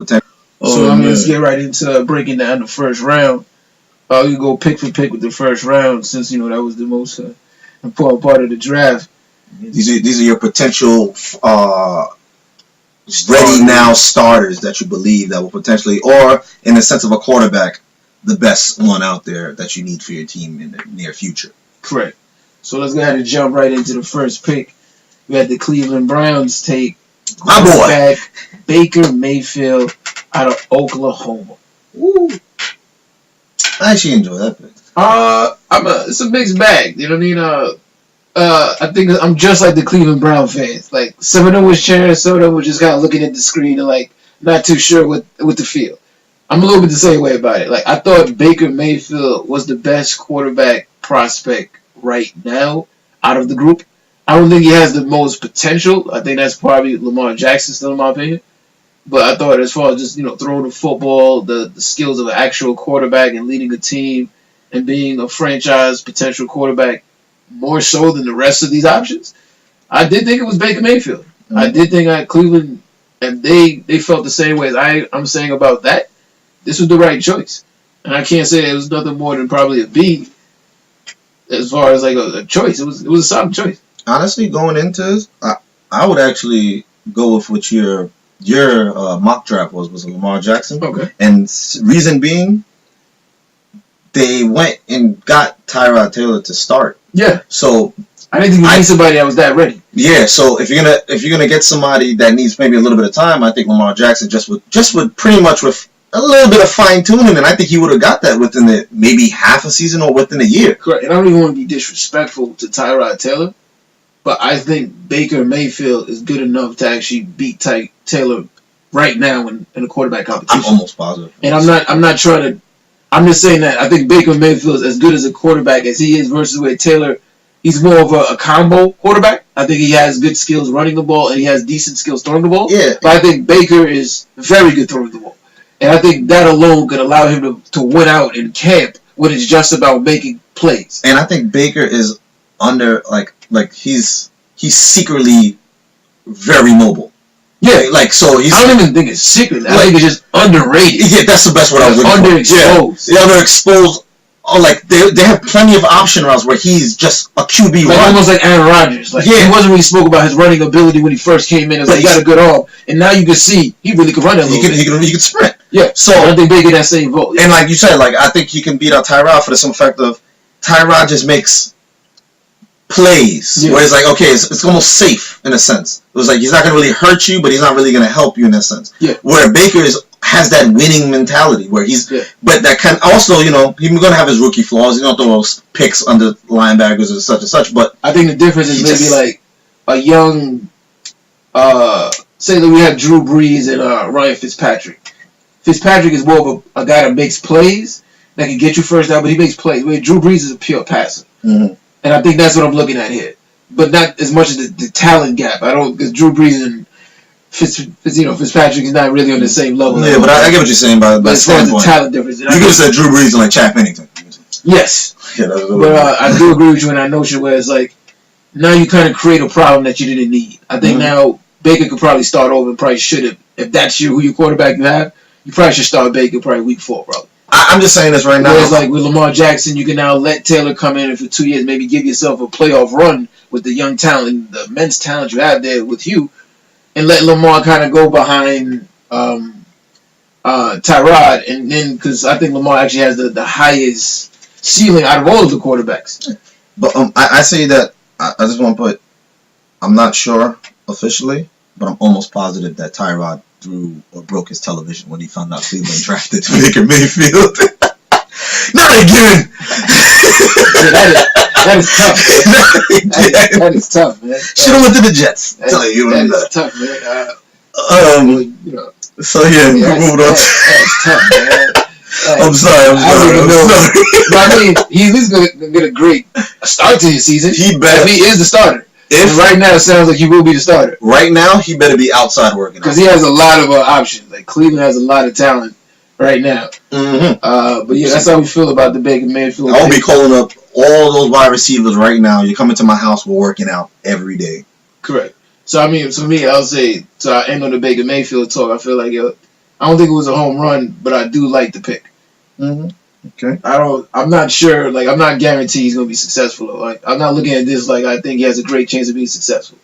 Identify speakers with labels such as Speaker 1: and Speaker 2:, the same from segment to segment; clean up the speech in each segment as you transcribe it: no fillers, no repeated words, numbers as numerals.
Speaker 1: So let's get right into breaking down the first round. You go pick for pick with the first round since that was the most important part of the draft.
Speaker 2: These are your potential ready
Speaker 1: Starters.
Speaker 2: now starters that you believe that will potentially, or in the sense of a quarterback, the best one out there that you need for your team in the near future.
Speaker 1: Correct. So let's go ahead and jump right into the first pick. We had the Cleveland Browns take
Speaker 2: My boy.
Speaker 1: quarterback Baker Mayfield out of Oklahoma.
Speaker 2: Ooh. I actually enjoy that pick.
Speaker 1: It's a mixed bag. You know what I mean? I think I'm just like the Cleveland Brown fans. Like some of them was cheering, some of them was just kind of looking at the screen and like not too sure what to feel. I'm a little bit the same way about it. Like I thought Baker Mayfield was the best quarterback prospect right now out of the group. I don't think he has the most potential. I think that's probably Lamar Jackson still in my opinion. But I thought as far as just throwing the football, the skills of an actual quarterback and leading a team and being a franchise potential quarterback more so than the rest of these options, I did think it was Baker Mayfield. Mm-hmm. I did think Cleveland, and they felt the same way as I'm saying about that. This was the right choice. And I can't say it was nothing more than probably a B as far as like a choice. It was a solid choice.
Speaker 2: Honestly, going into this, I would actually go with what your mock draft was Lamar Jackson.
Speaker 1: Okay.
Speaker 2: And reason being, they went and got Tyrod Taylor to start.
Speaker 1: Yeah.
Speaker 2: So
Speaker 1: I didn't think you need somebody that was that ready.
Speaker 2: Yeah. So if you're gonna get somebody that needs maybe a little bit of time, I think Lamar Jackson just would pretty much with a little bit of fine tuning, and I think he would have got that within maybe half a season or within a year.
Speaker 1: Correct. And I don't even want to be disrespectful to Tyrod Taylor, but I think Baker Mayfield is good enough to actually beat Taylor right now in a quarterback competition.
Speaker 2: I'm almost positive.
Speaker 1: And I'm not trying to. I'm just saying that I think Baker Mayfield is as good as a quarterback as he is versus where Taylor, he's more of a combo quarterback. I think he has good skills running the ball and he has decent skills throwing the ball.
Speaker 2: Yeah.
Speaker 1: But I think Baker is very good throwing the ball. And I think that alone could allow him to win out in camp when it's just about making plays.
Speaker 2: And I think Baker is under like he's secretly very mobile.
Speaker 1: Yeah,
Speaker 2: so he's.
Speaker 1: I don't even think it's secret. I think it's just underrated.
Speaker 2: Yeah, that's the best word I was looking for.
Speaker 1: Underexposed.
Speaker 2: Yeah, underexposed. Oh, like they have plenty of option routes where he's just a QB
Speaker 1: like almost like Aaron Rodgers. Like he wasn't really spoke about his running ability when he first came in. It's like he got a good arm, and now you can see he really can run that. He
Speaker 2: can sprint.
Speaker 1: Yeah.
Speaker 2: So
Speaker 1: I think they get that same vote.
Speaker 2: And like you said, like I think he can beat out Tyrod for the simple fact of Tyrod just makes plays where it's like, okay, it's almost safe in a sense. It was like he's not going to really hurt you, but he's not really going to help you in a sense.
Speaker 1: Yeah.
Speaker 2: Where Baker has that winning mentality where but that can also, he's going to have his rookie flaws. He's going to throw those picks under linebackers and such and such. But
Speaker 1: I think the difference is maybe like a young, say that we have Drew Brees and Ryan Fitzpatrick. Fitzpatrick is more of a guy that makes plays that can get you first down, but he makes plays. Where Drew Brees is a pure passer.
Speaker 2: Mm-hmm.
Speaker 1: And I think that's what I'm looking at here. But not as much as the talent gap. Because Drew Brees and Fitzpatrick is not really on the same level.
Speaker 2: Yeah, but I get what you're saying by
Speaker 1: as far as the talent difference.
Speaker 2: You could have said Drew Brees and like Chad Pennington.
Speaker 1: Yes.
Speaker 2: Yeah,
Speaker 1: but I do agree with you in that notion where it's like, now you kind of create a problem that you didn't need. I think now Baker could probably start over and probably should have. If that's who your quarterback you have, you probably should start Baker probably week 4, probably.
Speaker 2: I'm just saying this right now.
Speaker 1: Whereas like with Lamar Jackson, you can now let Taylor come in for 2 years, maybe give yourself a playoff run with the young talent, the immense talent you have there with you, and let Lamar kind of go behind Tyrod, and then because I think Lamar actually has the highest ceiling out of all of the quarterbacks.
Speaker 2: But I say that I just want to put, I'm not sure officially, but I'm almost positive that Tyrod threw or broke his television when he found out Cleveland drafted Baker Mayfield. Not again.
Speaker 1: That is tough. That is tough, man.
Speaker 2: Should have went to the Jets.
Speaker 1: That is tough, man.
Speaker 2: So yeah, we moved on.
Speaker 1: That's tough, man.
Speaker 2: I'm sorry.
Speaker 1: But I mean, he's at least gonna get a great start to his season.
Speaker 2: He better.
Speaker 1: If he is the starter. And right now, it sounds like he will be the starter.
Speaker 2: Right now, he better be outside working.
Speaker 1: Because he has a lot of options. Like, Cleveland has a lot of talent right now.
Speaker 2: Mm-hmm.
Speaker 1: But yeah, that's how we feel about the Baker Mayfield.
Speaker 2: I'll be calling up all those wide receivers right now. You're coming to my house. We're working out every day.
Speaker 1: Correct. So, I mean, for me, I'll say, so I end on the Baker Mayfield talk. I feel like, I don't think it was a home run, but I do like the pick.
Speaker 2: Mm-hmm. Okay.
Speaker 1: I'm not sure. Like, I'm not guaranteed he's gonna be successful. Like, I'm not looking at this like I think he has a great chance of being successful.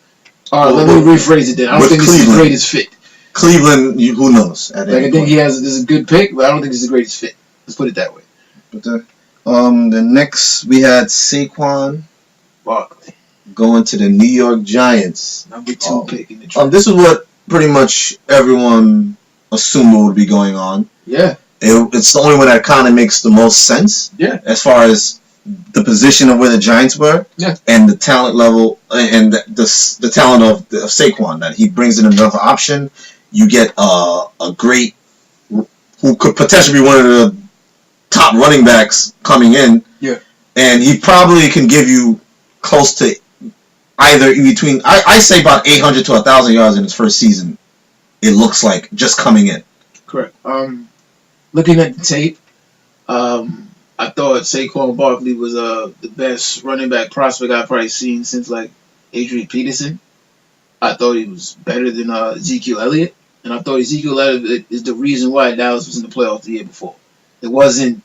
Speaker 1: All right, let me rephrase it then. I don't think this is the greatest fit.
Speaker 2: Cleveland, who knows?
Speaker 1: Like, I think this is a good pick, but I don't think it's the greatest fit. Let's put it that way.
Speaker 2: But the next we had Saquon
Speaker 1: Barkley
Speaker 2: going to the New York Giants.
Speaker 1: Number 2 pick in the draft.
Speaker 2: This is what pretty much everyone assumed would be going on.
Speaker 1: Yeah.
Speaker 2: It's the only one that kind of makes the most sense.
Speaker 1: Yeah.
Speaker 2: As far as the position of where the Giants were.
Speaker 1: Yeah.
Speaker 2: And the talent level and the talent of Saquon, that he brings in another option. You get a great, who could potentially be one of the top running backs coming in.
Speaker 1: Yeah.
Speaker 2: And he probably can give you close to either in between, I say about 800 to 1,000 yards in his first season. It looks like just coming in.
Speaker 1: Correct. Looking at the tape, I thought Saquon Barkley was the best running back prospect I've probably seen since like Adrian Peterson. I thought he was better than Ezekiel Elliott, and I thought Ezekiel Elliott is the reason why Dallas was in the playoffs the year before. It wasn't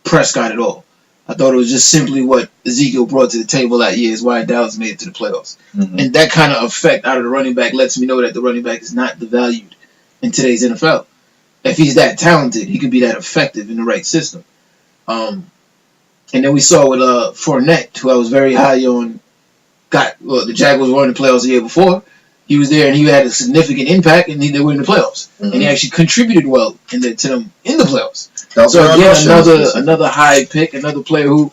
Speaker 1: Prescott at all. I thought it was just simply what Ezekiel brought to the table that year is why Dallas made it to the playoffs. Mm-hmm. And that kind of effect out of the running back lets me know that the running back is not devalued in today's NFL. If he's that talented, he could be that effective in the right system. And then we saw with Fournette, who I was very high on, the Jaguars were in the playoffs the year before. He was there and he had a significant impact, and they were in the playoffs. Mm-hmm. And he actually contributed well to them in the playoffs. So again, another high pick, another player who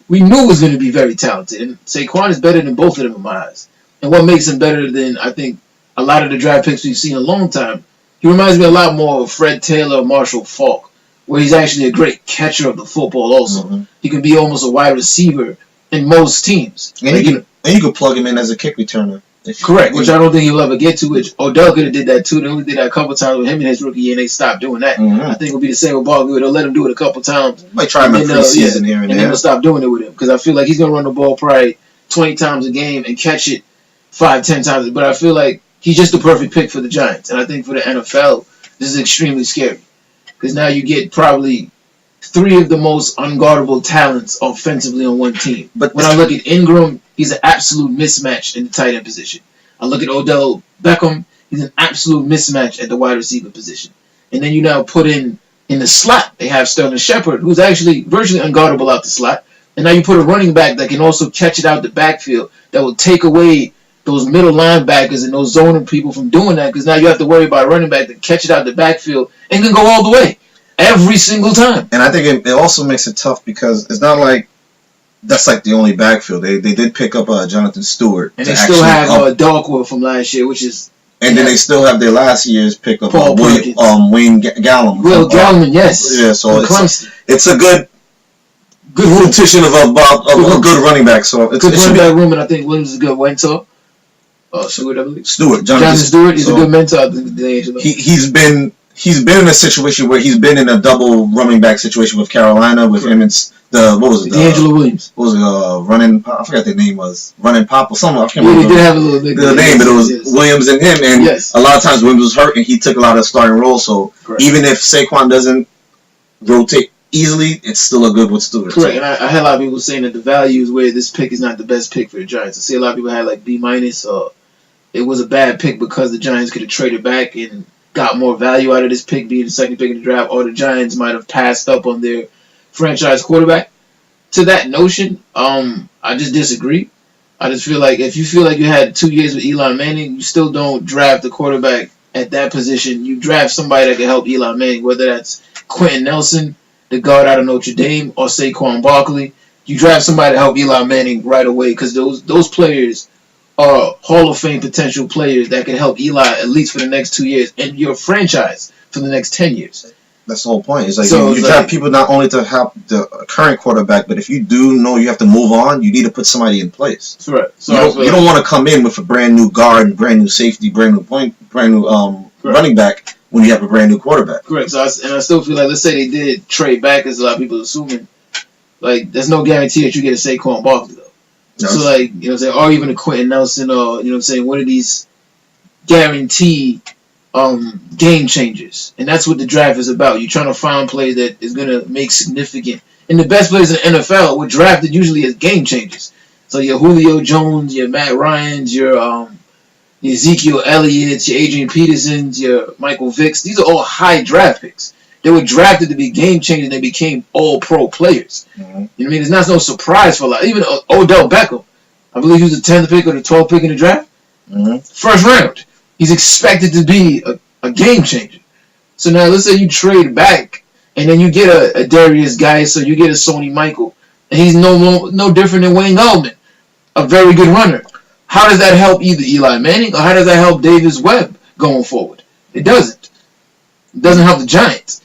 Speaker 1: we knew was going to be very talented. And Saquon is better than both of them in my eyes. And what makes him better than, I think, a lot of the draft picks we've seen in a long time, he reminds me a lot more of Fred Taylor or Marshall Faulk, where he's actually a great catcher of the football also. Mm-hmm. He can be almost a wide receiver in most teams.
Speaker 2: And you could plug him in as a kick returner.
Speaker 1: Correct, which I don't think he'll ever get to, which Odell could have did that too. They only did that a couple times with him in his rookie year, and they stopped doing that. Mm-hmm. I think it'll be the same with Barkley. They'll let him do it a couple times.
Speaker 2: Might try him in preseason here and there.
Speaker 1: And then they'll stop doing it with him, because I feel like he's going to run the ball probably 20 times a game and catch it 5-10 times. But I feel like he's just the perfect pick for the Giants. And I think for the NFL, this is extremely scary, because now you get probably 3 of the most unguardable talents offensively on one team. But when I look at Ingram, he's an absolute mismatch in the tight end position. I look at Odell Beckham, he's an absolute mismatch at the wide receiver position. And then you now put in the slot, they have Sterling Shepard, who's actually virtually unguardable out the slot. And now you put a running back that can also catch it out the backfield, that will take away those middle linebackers and those zoning people from doing that, because now you have to worry about a running back that catch it out the backfield and can go all the way every single time.
Speaker 2: And I think it also makes it tough, because it's not like that's like the only backfield. They did pick up Jonathan Stewart.
Speaker 1: And they still have Darkwood from last year, which is...
Speaker 2: And then they still have their last year's pick up Wayne Gallman.
Speaker 1: Will Gallman, yes.
Speaker 2: Yeah, so it's a good rotation of a good running back. So it's
Speaker 1: good running back room, and I think Williams is a good mentor. Stewart, I believe. Jonathan Stewart, he's a good mentor. I think
Speaker 2: he's been in a situation where he's been in a double running back situation with Carolina, with him and
Speaker 1: D'Angelo Williams.
Speaker 2: What was it? Running Pop? I forgot the name was. Running Pop or something. I can't
Speaker 1: remember.
Speaker 2: He
Speaker 1: did have a little bit.
Speaker 2: The name, but it was Williams and him. And a lot of times Williams was hurt, and he took a lot of starting roles. So even if Saquon doesn't rotate easily, it's still a good with Stewart.
Speaker 1: Correct. So. And I had a lot of people saying that the value is where this pick is not the best pick for the Giants. I see a lot of people had like B-, or it was a bad pick because the Giants could have traded back and got more value out of this pick being the second pick in the draft, or the Giants might have passed up on their franchise quarterback. To that notion, I just disagree. I just feel like if you feel like you had 2 years with Eli Manning, you still don't draft a quarterback at that position. You draft somebody that can help Eli Manning, whether that's Quentin Nelson, the guard out of Notre Dame, or Saquon Barkley. You draft somebody to help Eli Manning right away, because those players are Hall of Fame potential players that can help Eli at least for the next 2 years and your franchise for the next 10 years.
Speaker 2: That's the whole point. It's like you draft people not only to help the current quarterback, but if you do know you have to move on, you need to put somebody in place.
Speaker 1: That's right.
Speaker 2: So you don't want to come in with a brand new guard, brand new safety, brand new running back when you have a brand new quarterback.
Speaker 1: Correct. So I still feel like, let's say they did trade back, as a lot of people are assuming, like there's no guarantee that you get a Saquon Barkley though. No. So like, you know what I'm saying, or even a Quentin Nelson, or you know what I'm saying, one of these guarantee game changers, and that's what the draft is about. You're trying to find players that is going to make significant. And the best players in the NFL were drafted usually as game changers. So your Julio Jones, your Matt Ryans, your Ezekiel Elliott's, your Adrian Petersons, your Michael Vicks. These are all high draft picks. They were drafted to be game changers, and they became all pro players.
Speaker 2: Mm-hmm.
Speaker 1: You know what I mean? It's not no surprise for a lot. Even Odell Beckham, I believe he was the 10th pick or the 12th pick in the draft.
Speaker 2: Mm-hmm.
Speaker 1: First round. He's expected to be a game changer. So now let's say you trade back, and then you get a Darius Guy, so you get a Sony Michael, and he's no different than Wayne Gallman, a very good runner. How does that help either Eli Manning or how does that help Davis Webb going forward? It doesn't. It doesn't help the Giants.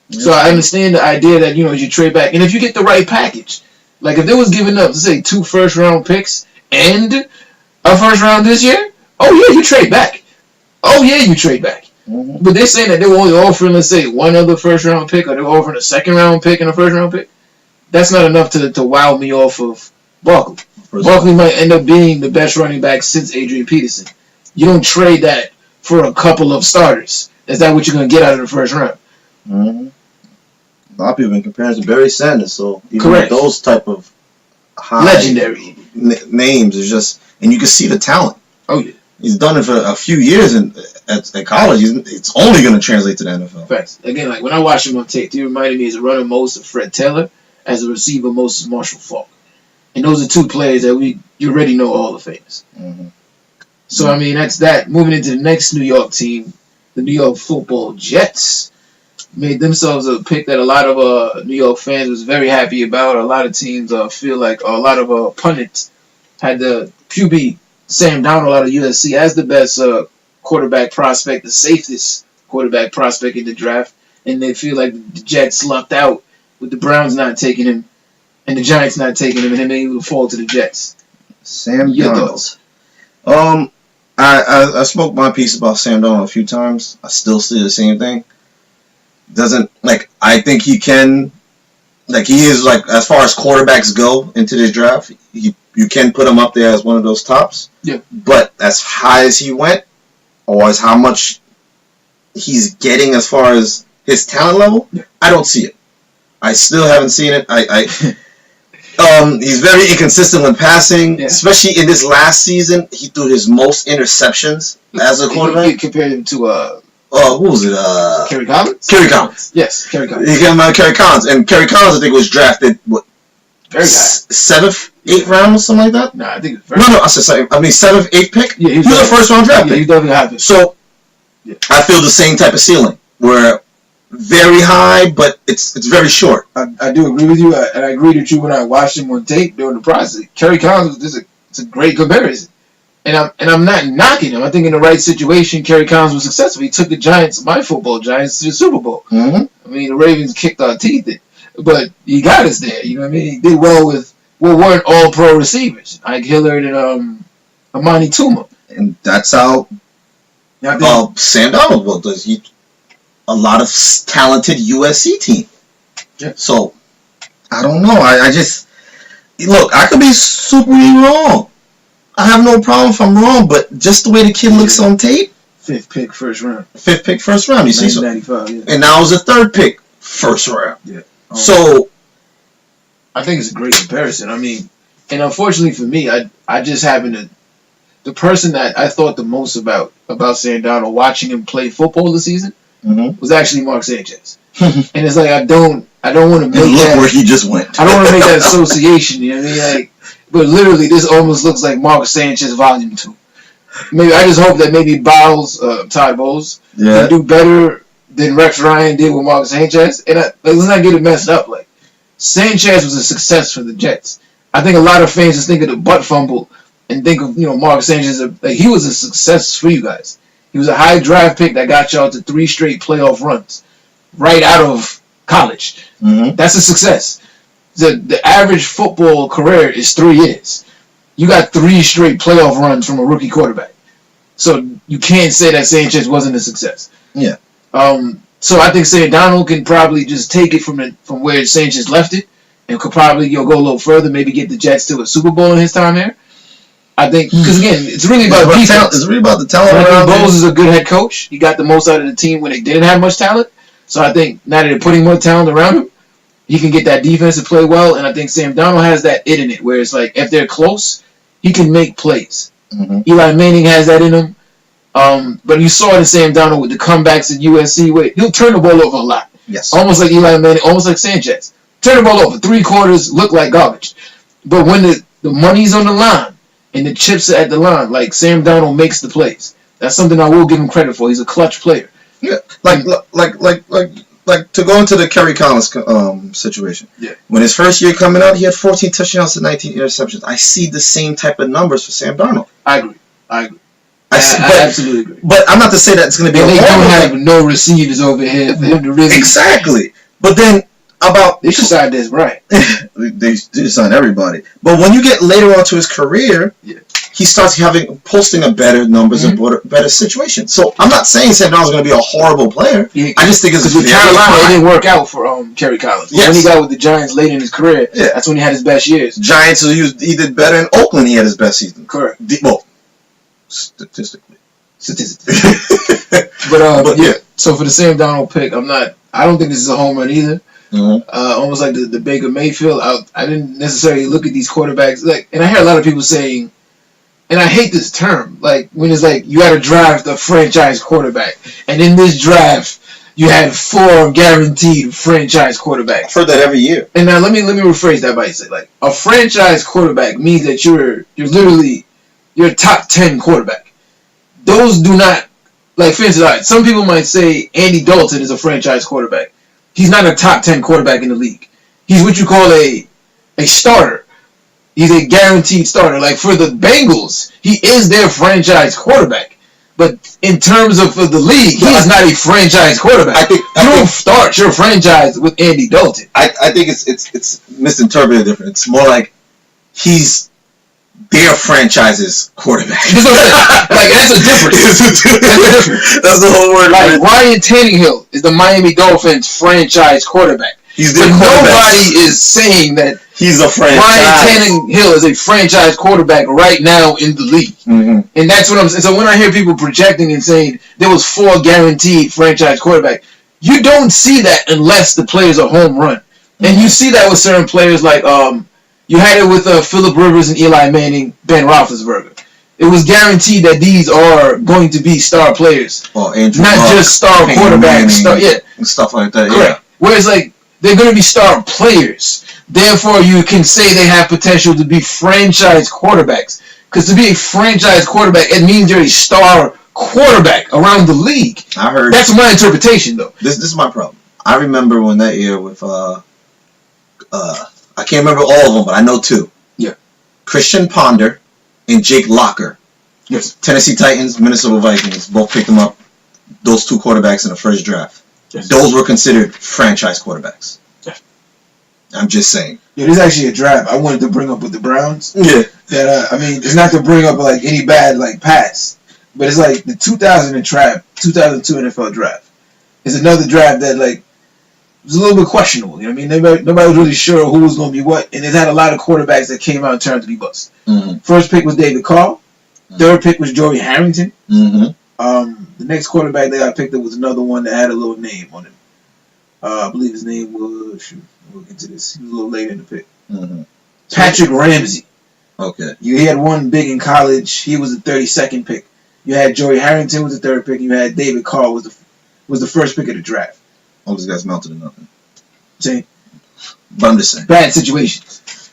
Speaker 1: So I understand the idea that, you trade back. And if you get the right package, like if they was giving up, let's say 2 first-round picks and a first round this year, oh yeah, you trade back. Oh yeah, you trade back.
Speaker 2: Mm-hmm.
Speaker 1: But they're saying that they were only offering, let's say, one other first-round pick, or they're offering a second-round pick and a first-round pick. That's not enough to wow me off of Barkley. Barkley might end up being the best running back since Adrian Peterson. You don't trade that for a couple of starters. Is that what you're going to get out of the first round?
Speaker 2: Mm-hmm. A lot of people have been comparing to Barry Sanders, so even
Speaker 1: Correct.
Speaker 2: with those type of high
Speaker 1: Legendary
Speaker 2: names, is just, and you can see the talent.
Speaker 1: Oh yeah,
Speaker 2: he's done it for a few years at college. It's only going to translate to the NFL.
Speaker 1: Facts. Again, like when I watched him on tape, he reminded me as a runner most of Fred Taylor, as a receiver most of Marshall Faulk. And those are 2 players that you already know all the famous.
Speaker 2: Mm-hmm.
Speaker 1: So, I mean, that's that. Moving into the next New York team, the New York Football Jets made themselves a pick that a lot of New York fans was very happy about. A lot of teams feel like, or a lot of pundits had the QB Sam Darnold out of USC as the best quarterback prospect, the safest quarterback prospect in the draft. And they feel like the Jets lucked out with the Browns not taking him and the Giants not taking him, and then maybe will fall to the Jets.
Speaker 2: Sam
Speaker 1: Your
Speaker 2: Darnold.
Speaker 1: thoughts?
Speaker 2: I spoke my piece about Sam Darnold a few times. I still see the same thing. I think he can, he is, as far as quarterbacks go into this draft, you can put him up there as one of those tops.
Speaker 1: Yeah.
Speaker 2: But as high as he went, or as how much he's getting as far as his talent level,
Speaker 1: yeah.
Speaker 2: I don't see it. I still haven't seen it. He's very inconsistent when passing, especially in this last season. He threw his most interceptions as a quarterback.
Speaker 1: You compared him to
Speaker 2: what was it?
Speaker 1: Kerry Collins?
Speaker 2: Kerry Collins.
Speaker 1: Yes, Kerry Collins.
Speaker 2: He came out Kerry Collins. And Kerry Collins, I think, was drafted,
Speaker 1: very high.
Speaker 2: 7th, 8th round or something like that?
Speaker 1: No, I think it's very
Speaker 2: No, I said sorry. 7th, 8th pick?
Speaker 1: Yeah,
Speaker 2: he was a first round draft pick.
Speaker 1: He's definitely high pick.
Speaker 2: So, I feel the same type of ceiling, where very high, but it's very short.
Speaker 1: I do agree with you, and I agreed with you when I watched him on tape during the process. Kerry Collins it's a great comparison, and I'm not knocking him. I think in the right situation, Kerry Collins was successful. He took the Giants, my football Giants, to the Super Bowl.
Speaker 2: Mm-hmm.
Speaker 1: I mean, the Ravens kicked our teeth in, but he got us there. You know what I mean? He did well with what weren't all pro receivers, Ike Hillard and Amani Tuma,
Speaker 2: and that's how Sam Darnold does. A lot of talented USC team.
Speaker 1: Yeah.
Speaker 2: So, I don't know. I just... Look, I could be super wrong. I have no problem if I'm wrong, but just the way the kid looks on tape...
Speaker 1: 5th pick, first round.
Speaker 2: 5th pick, first round. You see? So,
Speaker 1: 1995, yeah.
Speaker 2: and now it was a 3rd pick, first round.
Speaker 1: Yeah.
Speaker 2: So...
Speaker 1: I think it's a great comparison. I mean, and unfortunately for me, I just happen to... The person that I thought the most about Sam Darnold, watching him play football this season, was actually Mark Sanchez. And it's like I don't want to make that
Speaker 2: where he just went.
Speaker 1: I don't want to make that association, you know what I mean? But literally this almost looks like Mark Sanchez Volume 2. Maybe I just hope that maybe Todd Bowles can do better than Rex Ryan did with Mark Sanchez. And let's not get it messed up. Sanchez was a success for the Jets. I think a lot of fans just think of the butt fumble and think of Mark Sanchez. He was a success for you guys. He was a high draft pick that got y'all to 3 straight playoff runs right out of college.
Speaker 2: Mm-hmm.
Speaker 1: That's a success. The average football career is 3 years. You got 3 straight playoff runs from a rookie quarterback. So you can't say that Sanchez wasn't a success.
Speaker 2: Yeah.
Speaker 1: So I think Sam Darnold can probably just take it from where Sanchez left it and could probably go a little further, maybe get the Jets to a Super Bowl in his time here. I think because again, it's really about
Speaker 2: It's
Speaker 1: defense.
Speaker 2: It's really about the talent
Speaker 1: I
Speaker 2: around
Speaker 1: think
Speaker 2: him.
Speaker 1: Bowles is a good head coach. He got the most out of the team when they didn't have much talent. So I think now that they're putting more talent around him, he can get that defense to play well. And I think Sam Darnold has that it in it, where it's like if they're close, he can make plays.
Speaker 2: Mm-hmm.
Speaker 1: Eli Manning has that in him. But you saw it in Sam Darnold with the comebacks at USC, where he'll turn the ball over a lot.
Speaker 2: Yes.
Speaker 1: Almost like Eli Manning, almost like Sanchez. Turn the ball over. 3/4 look like garbage. But when the money's on the line and the chips are at the line, like Sam Darnold makes the plays. That's something I will give him credit for. He's a clutch player.
Speaker 2: Yeah. Like to go into the Kerry Collins situation.
Speaker 1: Yeah.
Speaker 2: When his first year coming out, he had 14 touchdowns and 19 interceptions. I see the same type of numbers for Sam Darnold.
Speaker 1: I agree. I absolutely agree.
Speaker 2: But I'm not to say that it's going to be.
Speaker 1: And they don't have no receivers over here for him to really.
Speaker 2: Exactly. But then
Speaker 1: they should sign this right.
Speaker 2: They sign everybody. But when you get later on to his career, he starts posting a better numbers and better situation. So I'm not saying Sam Darnold's going to be a horrible player. Yeah. I just think it's
Speaker 1: with Carolina, it didn't work out for Kerry Collins.
Speaker 2: Yes.
Speaker 1: When he got with the Giants late in his career, that's when he had his best years.
Speaker 2: Giants, he did better in Oakland. He had his best season.
Speaker 1: Correct.
Speaker 2: Well, statistically.
Speaker 1: But yeah. So for the Sam Darnold pick, I don't think this is a home run either.
Speaker 2: Mm-hmm.
Speaker 1: Almost like the Baker Mayfield. I didn't necessarily look at these quarterbacks and I hear a lot of people saying, and I hate this term, like when it's like you got to draft a franchise quarterback, and in this draft you had 4 guaranteed franchise quarterbacks.
Speaker 2: I've heard that every year.
Speaker 1: And now let me rephrase that by saying, like, a franchise quarterback means that you're literally a top 10 quarterback. Those do not, like, for instance, some people might say Andy Dalton is a franchise quarterback. He's not a top 10 quarterback in the league. He's what you call a starter. He's a guaranteed starter. Like, for the Bengals, he is their franchise quarterback. But in terms of the league, he is not a franchise quarterback. I think you don't start your franchise with Andy Dalton.
Speaker 2: I think it's misinterpreted different. It's more like he's their franchise's quarterback.
Speaker 1: Like, that's a difference.
Speaker 2: That's the whole word.
Speaker 1: Like, Ryan Tannehill is the Miami Dolphins franchise quarterback.
Speaker 2: But
Speaker 1: nobody is saying that
Speaker 2: he's a franchise.
Speaker 1: Ryan Tannehill is a franchise quarterback right now in the league.
Speaker 2: Mm-hmm.
Speaker 1: And that's what I'm saying. So when I hear people projecting and saying there was 4 guaranteed franchise quarterback, you don't see that unless the player's a home run. Mm-hmm. And you see that with certain players like you had it with Phillip Rivers and Eli Manning, Ben Roethlisberger. It was guaranteed that these are going to be star players.
Speaker 2: Not
Speaker 1: just star quarterbacks.
Speaker 2: And stuff like that.
Speaker 1: Correct.
Speaker 2: Yeah.
Speaker 1: Whereas, like, they're going to be star players. Therefore, you can say they have potential to be franchise quarterbacks. Because to be a franchise quarterback, it means you're a star quarterback around the league.
Speaker 2: I heard.
Speaker 1: That's my interpretation, though.
Speaker 2: This is my problem. I remember when that year with I can't remember all of them, but I know 2.
Speaker 1: Yeah.
Speaker 2: Christian Ponder and Jake Locker.
Speaker 1: Yes.
Speaker 2: Tennessee Titans, Minnesota Vikings both picked them up. Those 2 quarterbacks in the first draft.
Speaker 1: Yes.
Speaker 2: Those were considered franchise quarterbacks.
Speaker 1: Yeah.
Speaker 2: I'm just saying.
Speaker 1: Yeah, there's actually a draft I wanted to bring up with the Browns.
Speaker 2: Yeah.
Speaker 1: That it's not to bring up like any bad like pass, but it's like the 2002 NFL draft. It's another draft that like was a little bit questionable. You know what I mean? Nobody was really sure who was going to be what, and it had a lot of quarterbacks that came out and turned to be bust.
Speaker 2: Mm-hmm.
Speaker 1: First pick was David Carr. Third pick was Joey Harrington.
Speaker 2: Mm-hmm.
Speaker 1: The next quarterback they got picked up was another one that had a little name on him. I believe his name was. We'll get to this. He was a little late in the pick.
Speaker 2: Mm-hmm.
Speaker 1: Patrick Ramsey.
Speaker 2: Okay.
Speaker 1: You had one big in college. He was the 32nd pick. You had Joey Harrington was the 3rd pick. You had David Carr was the first pick of the draft.
Speaker 2: All these guys melted in nothing.
Speaker 1: See?
Speaker 2: But I'm just saying.
Speaker 1: Bad situations.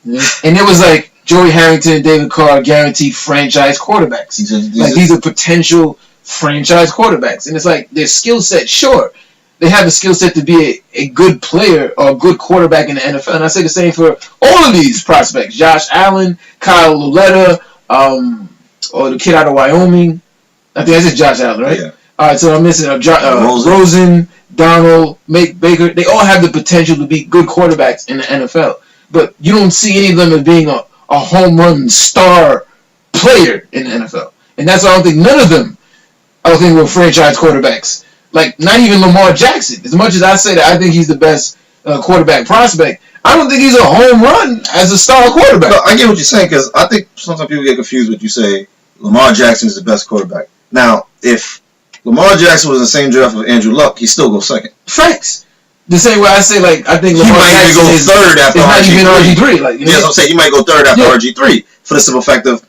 Speaker 1: Yeah. And it was like Joey Harrington and David Carr guaranteed franchise quarterbacks. These are potential franchise quarterbacks. And it's like their skill set, sure. They have the skill set to be a good player or a good quarterback in the NFL. And I say the same for all of these prospects. Josh Allen, Kyle Luletta, or the kid out of Wyoming. I think that's Josh Allen, right?
Speaker 2: Yeah.
Speaker 1: All right, so I'm missing Rosen, Donald, Baker. They all have the potential to be good quarterbacks in the NFL. But you don't see any of them as being a home run star player in the NFL. And that's why I don't think none of them were franchise quarterbacks. Like, not even Lamar Jackson. As much as I say that I think he's the best quarterback prospect. I don't think he's a home run as a star quarterback.
Speaker 2: No, I get what you're saying because I think sometimes people get confused when you say Lamar Jackson is the best quarterback. Now, if Lamar Jackson was in the same draft with Andrew Luck, he still goes second.
Speaker 1: Facts. The same way I say, like, I think
Speaker 2: He
Speaker 1: Lamar
Speaker 2: might even
Speaker 1: Jackson
Speaker 2: go
Speaker 1: is
Speaker 2: third after
Speaker 1: not even RG3. Like, you know,
Speaker 2: I'm saying. He might go third after RG3 for the simple fact of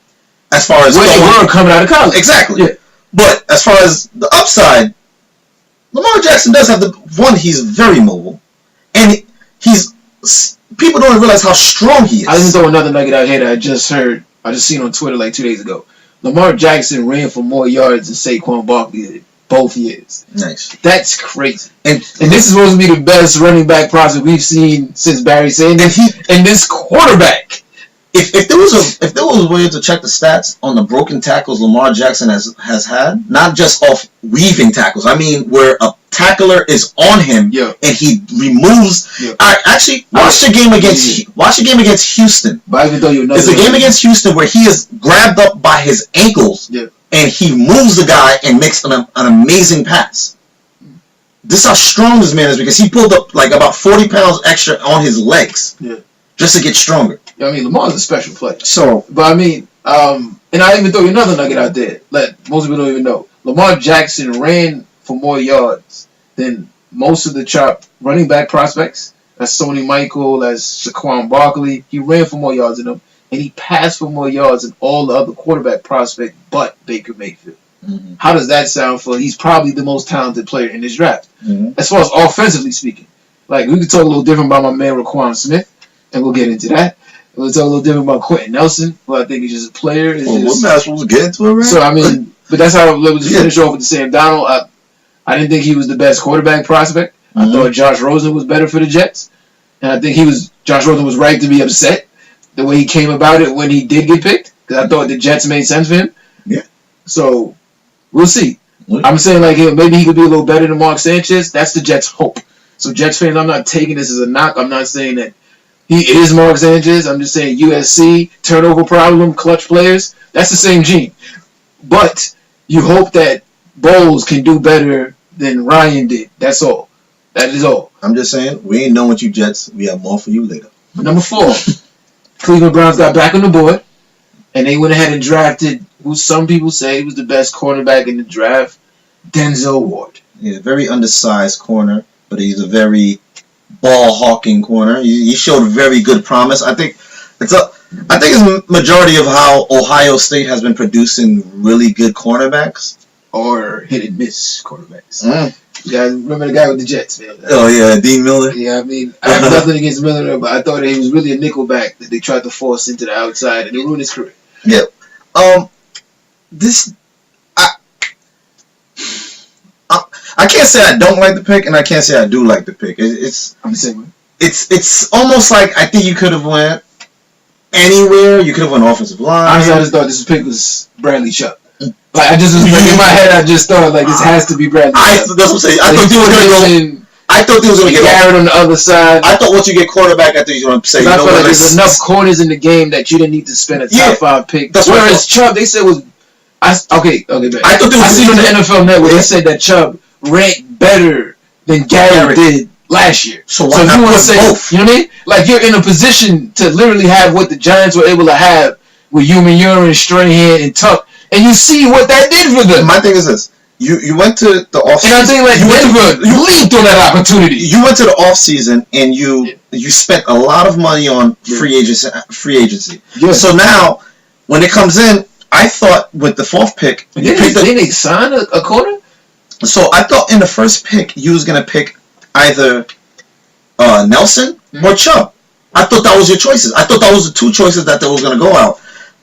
Speaker 2: as far as
Speaker 1: when they were coming out of college.
Speaker 2: Exactly.
Speaker 1: Yeah.
Speaker 2: But as far as the upside, Lamar Jackson does have the one. He's very mobile, and he's people don't realize how strong he is.
Speaker 1: I didn't throw another nugget out here that I just heard. I just seen on Twitter like 2 days ago. Lamar Jackson ran for more yards than Saquon Barkley did both years.
Speaker 2: Nice.
Speaker 1: That's crazy.
Speaker 2: And
Speaker 1: this is supposed to be the best running back prospect we've seen since Barry Sanders. And this quarterback.
Speaker 2: If there was a way to check the stats on the broken tackles Lamar Jackson has had, not just off weaving tackles, I mean where a tackler is on him and he removes. I actually watch the game against Houston.
Speaker 1: But I can tell you another.
Speaker 2: It's a game against Houston where he is grabbed up by his ankles and he moves the guy and makes an amazing pass. This is how strong this man is because he pulled up like about 40 pounds extra on his legs just to get stronger.
Speaker 1: I mean, Lamar's a special player.
Speaker 2: So,
Speaker 1: but I mean, and I even throw you another nugget out there that most people don't even know. Lamar Jackson ran for more yards than most of the top running back prospects. That's Sonny Michael, that's Saquon Barkley. He ran for more yards than them, and he passed for more yards than all the other quarterback prospects but Baker Mayfield. Mm-hmm. How does that sound for? He's probably the most talented player in this draft, as far as offensively speaking. Like, we could talk a little different about my man Raquan Smith, and we'll get into that. We'll talk a little different about Quentin Nelson, who I think is just a player.
Speaker 2: We're not supposed to get into it, right?
Speaker 1: So, I mean, but that's how let's finish off with Sam Darnold. I didn't think he was the best quarterback prospect. I thought Josh Rosen was better for the Jets. And I think Josh Rosen was right to be upset the way he came about it when he did get picked. Because I thought the Jets made sense for him.
Speaker 2: Yeah.
Speaker 1: So, we'll see. I'm saying, like, maybe he could be a little better than Mark Sanchez. That's the Jets' hope. So, Jets fans, I'm not taking this as a knock. I'm not saying that he is Mark Sanchez. I'm just saying USC, turnover problem, clutch players. That's the same gene. But you hope that Bowles can do better than Ryan did. That's all. That is all.
Speaker 2: I'm just saying, we ain't done with you Jets. We have more for you later.
Speaker 1: Number 4, Cleveland Browns got back on the board, and they went ahead and drafted who some people say was the best cornerback in the draft, Denzel Ward.
Speaker 2: Yeah, very undersized corner, but he's a very ball-hawking corner. He showed very good promise. I think it's a majority of how Ohio State has been producing really good cornerbacks.
Speaker 1: Or hit and miss quarterbacks. You guys remember the guy with the Jets, man?
Speaker 2: Oh, yeah, Dean Miller.
Speaker 1: Yeah, I mean, I have nothing against Miller, but I thought that he was really a nickelback that they tried to force into the outside, and it ruined his career.
Speaker 2: Yeah. I can't say I don't like the pick, and I can't say I do like the pick.
Speaker 1: I'm the same way.
Speaker 2: It's almost like I think you could have went anywhere. You could have went offensive line.
Speaker 1: Honestly, I just thought this pick was Bradley Chubb. Like, I just was like, in my head, I just thought like this has to be Bradley.
Speaker 2: That's what I'm saying. I thought he was going to get
Speaker 1: Garrett on the other side.
Speaker 2: I thought once you get quarterback, I thought you were going to say,
Speaker 1: I feel like there's enough corners in the game that you didn't need to spend a top 5 pick. Whereas Chubb, they said was okay, man. I seen on the NFL Network they said that Chubb ranked better than Garrett did last year. So if you want to say both, you know what I mean? Like, you're in a position to literally have what the Giants were able to have with Umanura and Strahan and Tuck. And you see what that did for them.
Speaker 2: My thing is this. You went to the offseason.
Speaker 1: And I think like you leaped on that opportunity.
Speaker 2: You went to the offseason and you spent a lot of money on free agency. Yeah. So now, when it comes in, I thought with the 4th pick...
Speaker 1: Didn't they sign a corner?
Speaker 2: So I thought in the first pick, you was going to pick either Nelson or Chubb. I thought that was your choices. I thought that was the 2 choices that was going to go out.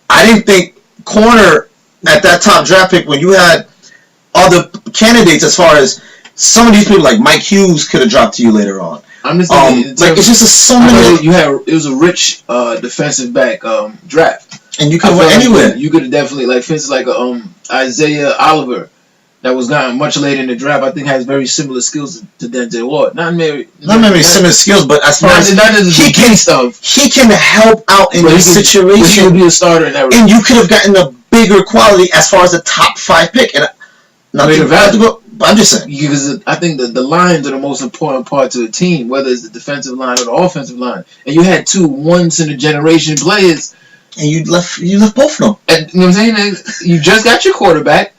Speaker 2: I didn't think corner... At that top draft pick, when you had other candidates, as far as some of these people like Mike Hughes could have dropped to you later on. I'm just thinking, it's just so many.
Speaker 1: It was a rich defensive back draft,
Speaker 2: and you could have went anywhere.
Speaker 1: Like you could have definitely for instance like Isaiah Oliver that was gotten much later in the draft. I think has very similar skills to Denzel Ward. Not maybe
Speaker 2: similar skills, but as far as he can help out in this situation.
Speaker 1: He would be a starter in that.
Speaker 2: And you could have gotten a bigger quality as far as the top 5 pick. And not too bad to go. But I'm just saying.
Speaker 1: Because I think that the lines are the most important part to a team, whether it's the defensive line or the offensive line. And you had two once-in-a-generation players.
Speaker 2: And you left both of them.
Speaker 1: And, you know what I'm saying? You just got your quarterback.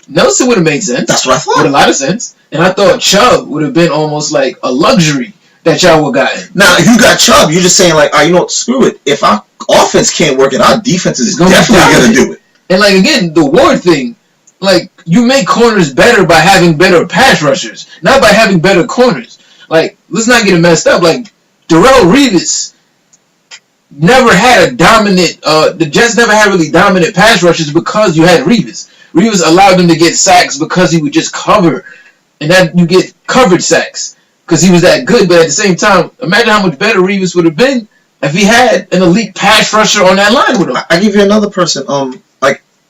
Speaker 1: Nelson would have made sense.
Speaker 2: That's what I thought.
Speaker 1: With a lot of sense. And I thought Chubb would have been almost like a luxury that y'all would have gotten.
Speaker 2: Now, if you got Chubb, you're just saying, like, you know what, screw it. If our offense can't work it, our defense is definitely going to do it.
Speaker 1: And, like, again, the Ward thing, like, you make corners better by having better pass rushers, not by having better corners. Like, let's not get it messed up. Like, Darrelle Revis never had a dominant, the Jets never had really dominant pass rushers because you had Revis. Revis allowed them to get sacks because he would just cover, and then you get covered sacks because he was that good. But at the same time, imagine how much better Revis would have been if he had an elite pass rusher on that line with him.
Speaker 2: I give you another person.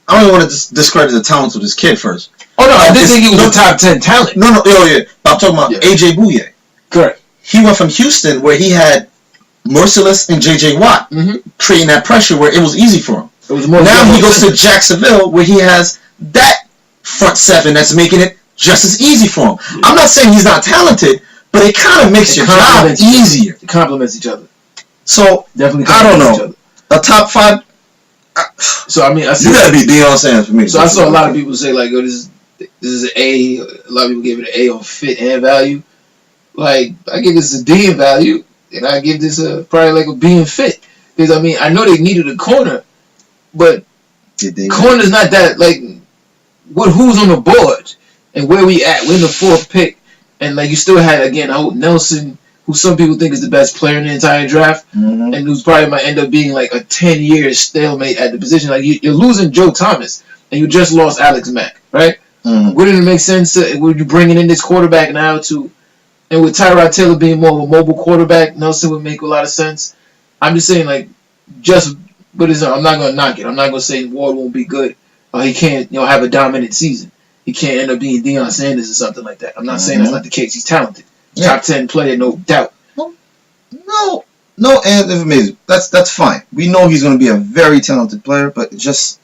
Speaker 2: I don't even want to discredit the talents of this kid first.
Speaker 1: Oh, no, I didn't think he was a top 10 talent.
Speaker 2: No, yeah. I'm talking about A.J. Bouye.
Speaker 1: Correct.
Speaker 2: He went from Houston, where he had Merciless and J.J. Watt, creating that pressure where it was easy for him. Now he goes to Jacksonville, where he has that front seven that's making it just as easy for him. Yeah. I'm not saying he's not talented, but it kind of makes your job easier.
Speaker 1: It complements each other.
Speaker 2: So,
Speaker 1: definitely
Speaker 2: I don't know. A top 5...
Speaker 1: So I mean,
Speaker 2: you gotta be Deion Sanders for me.
Speaker 1: So I saw a lot of people say like, "Oh, this is an A." A lot of people gave it an A on fit and value. Like I give this a D in value, and I give this probably like a B in fit because I mean I know they needed a corner, but corner's not that like who's on the board and where we at. We're in the 4th pick, and like you still had again Nelson, who some people think is the best player in the entire draft, and who's probably might end up being like a 10-year stalemate at the position. Like you're losing Joe Thomas, and you just lost Alex Mack, right? Wouldn't it make sense? Would you bringing in this quarterback now to, and with Tyrod Taylor being more of a mobile quarterback, Nelson would make a lot of sense. I'm just saying like, I'm not gonna knock it. I'm not gonna say Ward won't be good or he can't, have a dominant season. He can't end up being Deion Sanders or something like that. I'm not saying that's not the case. He's talented. Yeah. Top 10 player, no doubt.
Speaker 2: No, and amazing. That's fine. We know he's going to be a very talented player, but just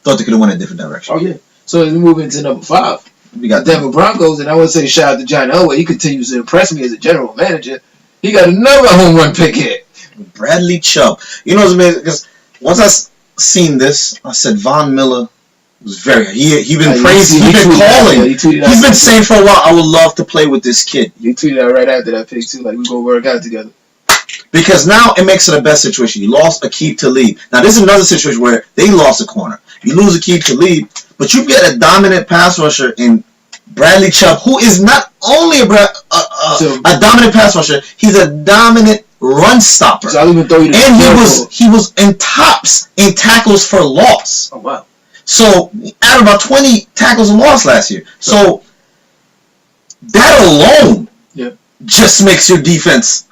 Speaker 2: thought they could have went a different direction.
Speaker 1: Oh, yeah. So as we move into number 5, we got Denver Broncos, and I would say shout out to John Elway. He continues to impress me as a general manager. He got another home run pick here.
Speaker 2: Bradley Chubb. You know what's amazing? Because once I seen this, I said Von Miller was very. He been praising. He been calling. He's been saying for a while, I would love to play with this kid.
Speaker 1: You tweeted out right after that pick too, like we gonna work out together.
Speaker 2: Because now it makes it a best situation. You lost Aqib Talib. Now this is another situation where they lost a corner. You lose Aqib Talib, but you get a dominant pass rusher in Bradley Chubb, who is not only a dominant pass rusher, he's a dominant run stopper.
Speaker 1: So I'll even throw you
Speaker 2: he was in tops in tackles for loss.
Speaker 1: Oh wow.
Speaker 2: So, out of about 20 tackles and loss last year. So, that alone just makes your defense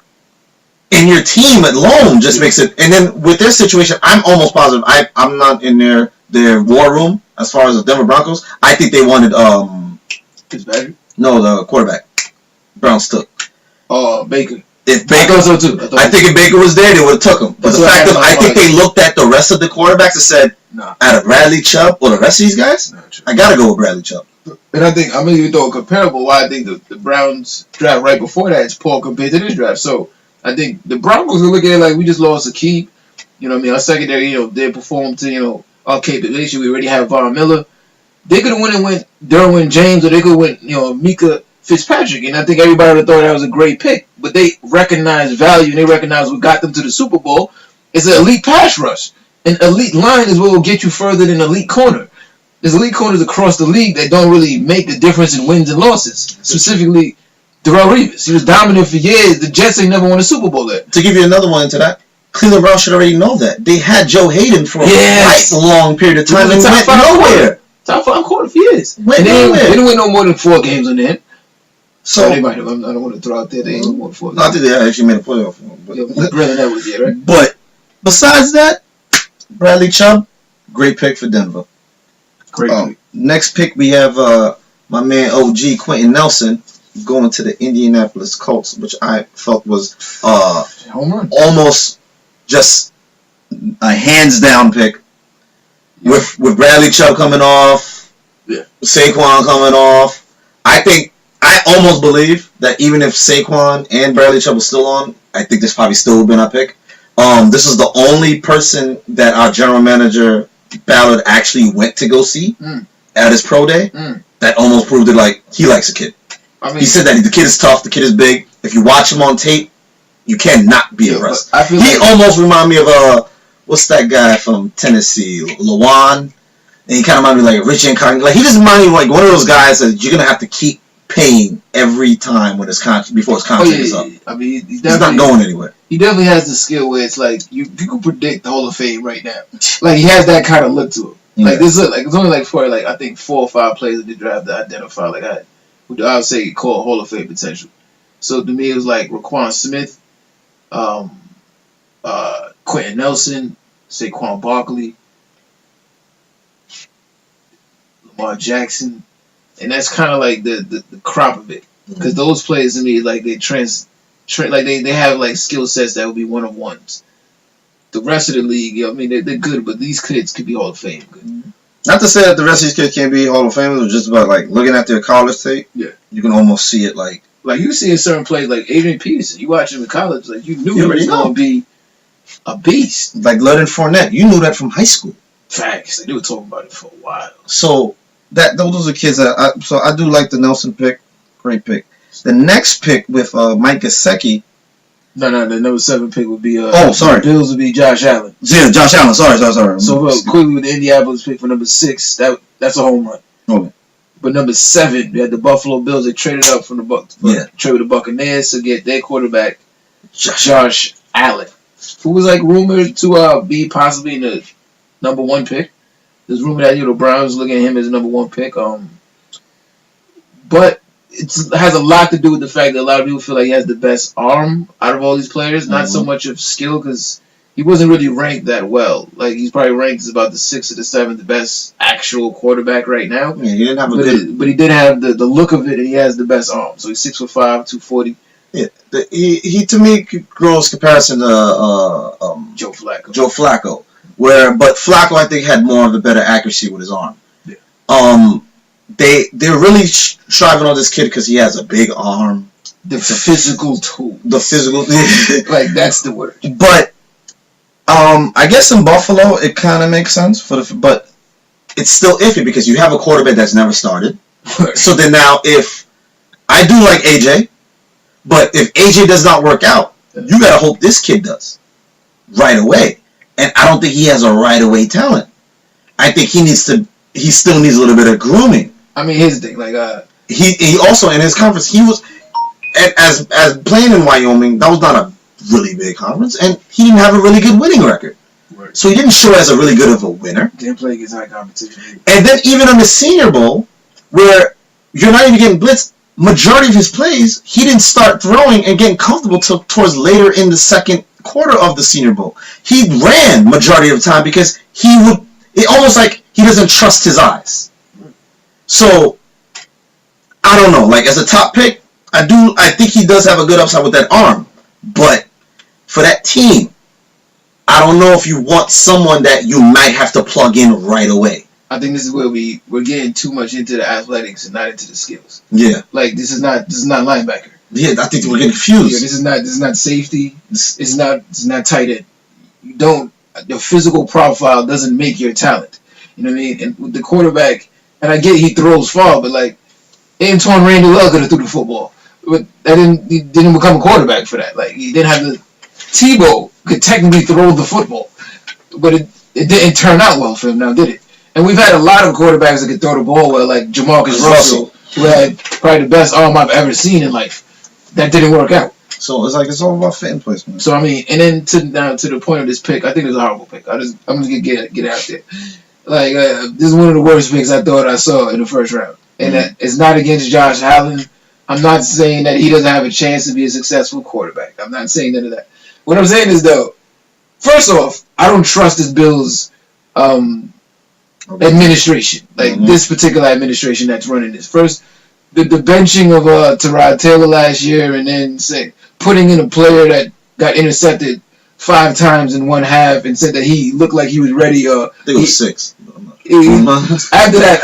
Speaker 2: and your team alone just makes it. And then with their situation, I'm almost positive. I'm not in their war room as far as the Denver Broncos. I think they wanted
Speaker 1: Fitzpatrick?
Speaker 2: No, the quarterback. Browns took.
Speaker 1: Oh, Baker.
Speaker 2: If Baker,
Speaker 1: I thought so too.
Speaker 2: I think if Baker was there, they would have took him. But the fact that I think they looked at the rest of the quarterbacks and said, out of Bradley Chubb or the rest of these guys, I gotta go with Bradley Chubb.
Speaker 1: And I think I'm gonna even throw a comparable. Why I think the Browns draft right before that is poor compared to this draft. So I think the Broncos are looking at it like we just lost Aqib. You know what I mean? Our secondary, they performed to our capability. We already have Von Miller. They could have went Derwin James, or they could have went Mika Fitzpatrick, and I think everybody would have thought that was a great pick. But they recognize value, and they recognize what got them to the Super Bowl. It's an elite pass rush. An elite line is what will get you further than elite corner. There's elite corners across the league that don't really make the difference in wins and losses. Specifically, Darrelle Revis. He was dominant for years. The Jets ain't never won a Super Bowl there.
Speaker 2: To give you another one into that, Cleveland Browns should already know that. They had Joe Hayden for a long period of time and went nowhere.
Speaker 1: Top 5 quarter for years.
Speaker 2: Went nowhere.
Speaker 1: They didn't win no more than 4 games on the end.
Speaker 2: So
Speaker 1: they might have. I don't want to throw out there. They ain't no more than 4 games.
Speaker 2: I think they actually made a playoff.
Speaker 1: That was it, right?
Speaker 2: But besides that, Bradley Chubb, great pick for Denver.
Speaker 1: Great pick.
Speaker 2: Next pick, we have my man OG Quentin Nelson going to the Indianapolis Colts, which I felt was
Speaker 1: home run.
Speaker 2: Almost just a hands down pick. With Bradley Chubb coming off, Saquon coming off, I almost believe that even if Saquon and Bradley Chubb was still on, I think this probably still would have been our pick. This is the only person that our general manager Ballard actually went to go see at his pro day. That almost proved it. Like, he likes a kid. I mean, he said that the kid is tough, the kid is big. If you watch him on tape, you cannot be impressed. He almost reminded me of what's that guy from Tennessee, Lawan, and he kind of reminded me like Rich Incognito. Like, he just reminded me like one of those guys that you're gonna have to keep paying every time when before his contract is up. I mean, he's not going anywhere.
Speaker 1: He definitely has the skill where it's like you can predict the Hall of Fame right now. Like, he has that kind of look to him. Yeah. Like, this look like it's only like for like I think 4 or 5 players that they draft that identify like I would say call Hall of Fame potential. So to me it was like Raquan Smith, Quentin Nelson, Saquon Barkley, Lamar Jackson, and that's kind of like the crop of it, because those players to me like they they have like skill sets that would be one of ones. The rest of the league, I mean, they're good, but these kids could be Hall of Fame good.
Speaker 2: Not to say that the rest of these kids can't be Hall of Famers, but just about like looking at their college tape, you can almost see it like
Speaker 1: you see in certain plays like Adrian Peterson. You watch him in college, like you knew he was going to be a beast.
Speaker 2: Like Leonard Fournette, you knew that from high school.
Speaker 1: Facts. They were talking about it for a while.
Speaker 2: So those are kids that I do like the Nelson pick. Great pick. The next pick with Mike Gesicki.
Speaker 1: No, the number 7 pick would be.
Speaker 2: Sorry.
Speaker 1: The Bills would be Josh Allen.
Speaker 2: Yeah, Josh Allen. Sorry.
Speaker 1: So quickly with the Indianapolis pick for number 6, that's a home run. Okay. But number 7, we had the Buffalo Bills. They traded up from the Bucs. Trade with the Buccaneers to get their quarterback, Josh Allen, who was like rumored to be possibly in the number 1 pick. There's rumor that the Browns looking at him as the number 1 pick. But it has a lot to do with the fact that a lot of people feel like he has the best arm out of all these players. Not so much of skill, because he wasn't really ranked that well. Like, he's probably ranked as about the 6th or the 7th best actual quarterback right now.
Speaker 2: Yeah, he didn't have
Speaker 1: but he did have the look of it, and he has the best arm. So he's 6'5", 240.
Speaker 2: Yeah, he to me grows comparison to
Speaker 1: Joe
Speaker 2: Flacco. But Flacco, I think, had more of the better accuracy with his arm.
Speaker 1: Yeah.
Speaker 2: They're really striving on this kid because he has a big arm.
Speaker 1: The physical tool.
Speaker 2: Like,
Speaker 1: that's the word.
Speaker 2: But I guess in Buffalo it kind of makes sense but it's still iffy because you have a quarterback that's never started. So then now, if I do like AJ, but if AJ does not work out, you gotta hope this kid does right away. And I don't think he has a right away talent. I think he still needs a little bit of grooming.
Speaker 1: I mean, here's the thing, like
Speaker 2: he also in his conference he was as playing in Wyoming, that was not a really big conference, and he didn't have a really good winning record. Right. So he didn't show as a really good of a winner.
Speaker 1: Didn't play against high competition.
Speaker 2: And then even on the Senior Bowl, where you're not even getting blitzed, majority of his plays, he didn't start throwing and getting comfortable till towards later in the second quarter of the Senior Bowl. He ran majority of the time because it almost like he doesn't trust his eyes. So I don't know. Like, as a top pick, I think he does have a good upside with that arm. But for that team, I don't know if you want someone that you might have to plug in right away.
Speaker 1: I think this is where we're getting too much into the athletics and not into the skills.
Speaker 2: Yeah.
Speaker 1: Like, this is not linebacker.
Speaker 2: Yeah, I think we're getting confused.
Speaker 1: Yeah, this is not safety. It's not tight end. Your physical profile doesn't make your talent. You know what I mean? And with the quarterback, and I get he throws far, but like Antoine Randall could have threw the football, but he didn't become a quarterback for that. Like, he didn't have the Tebow could technically throw the football, but it didn't turn out well for him now, did it? And we've had a lot of quarterbacks that could throw the ball well, like Jamarcus Russell, who had probably the best arm I've ever seen in life. That didn't work out.
Speaker 2: So it's all about fit and placement.
Speaker 1: So I mean, and then to the point of this pick, I think it's a horrible pick. I'm just gonna get out there. Like, this is one of the worst picks I thought I saw in the first round, and it's not against Josh Allen. I'm not saying that he doesn't have a chance to be a successful quarterback. I'm not saying none of that. What I'm saying is, though, first off, I don't trust this Bills administration. Like, this particular administration that's running this. First, the benching of Tyrod Taylor last year, and then putting in a player that got intercepted 5 times in one half and said that he looked like he was ready.
Speaker 2: I think it was 6.
Speaker 1: After that,